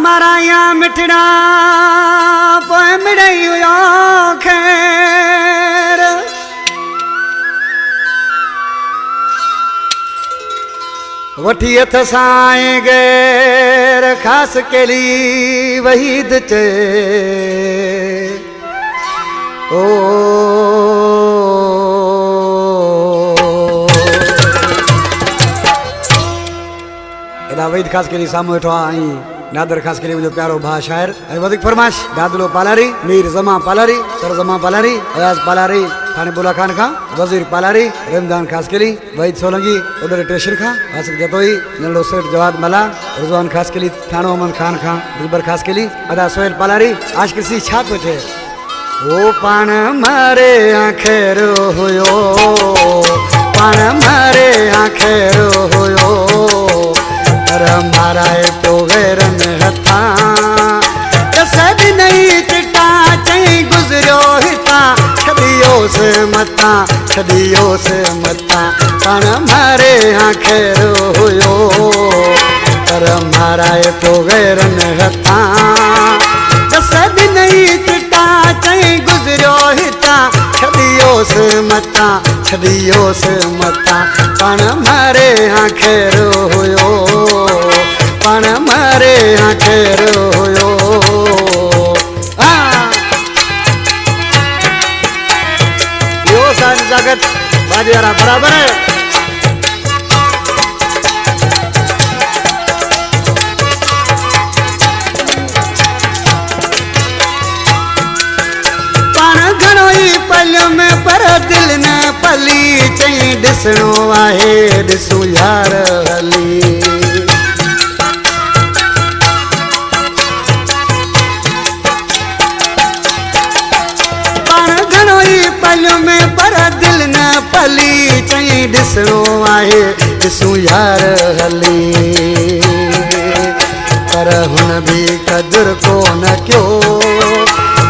माराया मिठड़ा पोए मिड़ई खैर वठी हथ साए गैर खास केली वहीद चे ओ वहीद खास केली सामू वेठो आई नादर खास केली मुझे प्यारो भा शायर वधिक फरमाश दादलो पालारी मीर जमा पालारी सर जमा पालारी अयाज पालारी थाने बुला खान खां वजीर पालारी रमजान खास केली वहीद सोलंगी उधर टेशर खां आसिक जतोई नलो सेठ जवाद मला रिजवान खास केली थानो अमन खान खां दिलबर खास केली अदा सोहेल पालारी आज किसी छाप थे ओ पान मारे आखिर होयो पान मारे आखिर होयो मारा तो गैरन हथा कसद नहीं चिटा चई गुजरियो हिता छदियो से मता पण मारे आखिर हुयो पर मारा तो गैरन हथा कसद नहीं चिटा चई गुजरियो हिता छदियो से मता पण मारे आखिर हुयो पण मारे आखिर हुयो यो सान जगत बाजियारा बराबर है पण घणो ही पल में पर दिल न पली चई ॾिसणो आहे ॾिसूं यार हली पल में पर दिल न पली चई ॾिसणो आहे ॾिसूं यार हली पर हुन भी कदर कोन कयो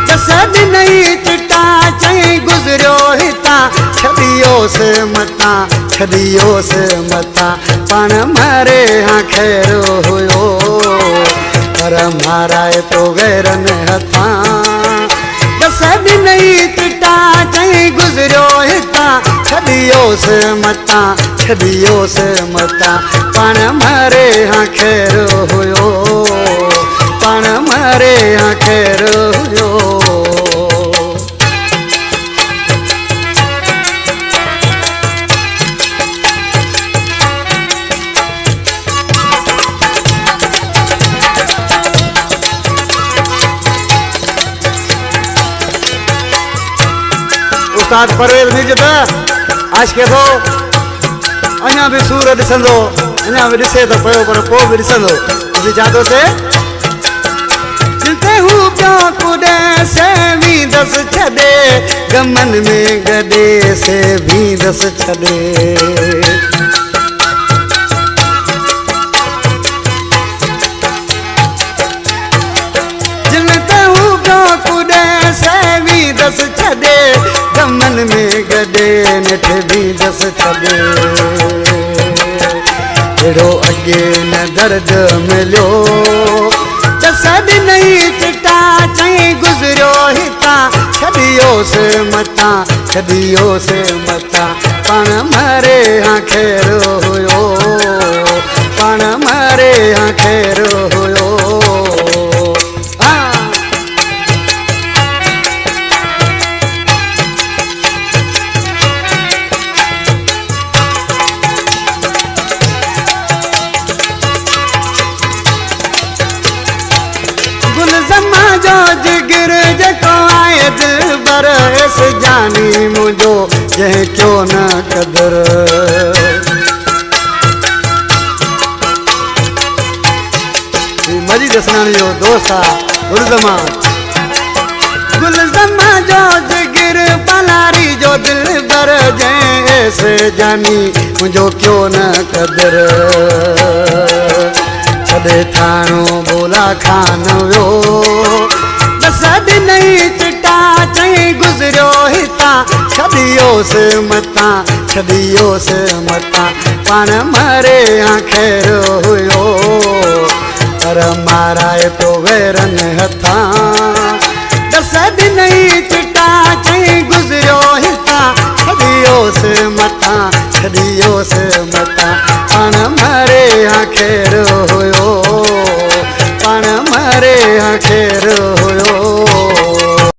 कसद नहीं चिटा चई गुजरियो हिता छदियो से मता पण मारे आखिर हुयो पर मारा तो गैरन हथा कसद नहीं चिटा चई गुजरियो हिता छदियो से मता पण मारे आखिर हुयो पण मारे आखिर हुयो उस्ताद परवेज मिर्जत आज के तो अञा भी सूर ॾिसंदो अञा भी ॾिसे तो पियो पर पोइ भी ॾिसंदो तुझी जादो से जिते हूँ प्यो कुॾे से भी दस छॾे गमन में गॾे से भी दस छॾे जिते हूँ प्यो कुॾे से भी दस छॾे गमन में गॾे नेठ भी दस छॾे अहिड़ो अॻे न दर्द मिलियो कसद नहीं चिटा चई गुजरियो हिता छदियो से मता पण मारे आखिर हुयो पण मारे आखिर हुयो जो जिगर जको आए दिलबर इस जानी मुझो जह क्यों न कदर मजी दसनानी जो दोसा गुलजमा जो जिगर पलारी जो दिलबर जह ऐसे जानी मुझो क्यों न कदर छॾे थानो बोला खान वियो कसद नहीं चिटा चई गुजरियो हिता छदियो से मता पण मारे आखिर हुयो पर माराए तो वैरन हथा दस दिन चिटा चई गुजरियो हिता छॾियोसि मथां छॾियो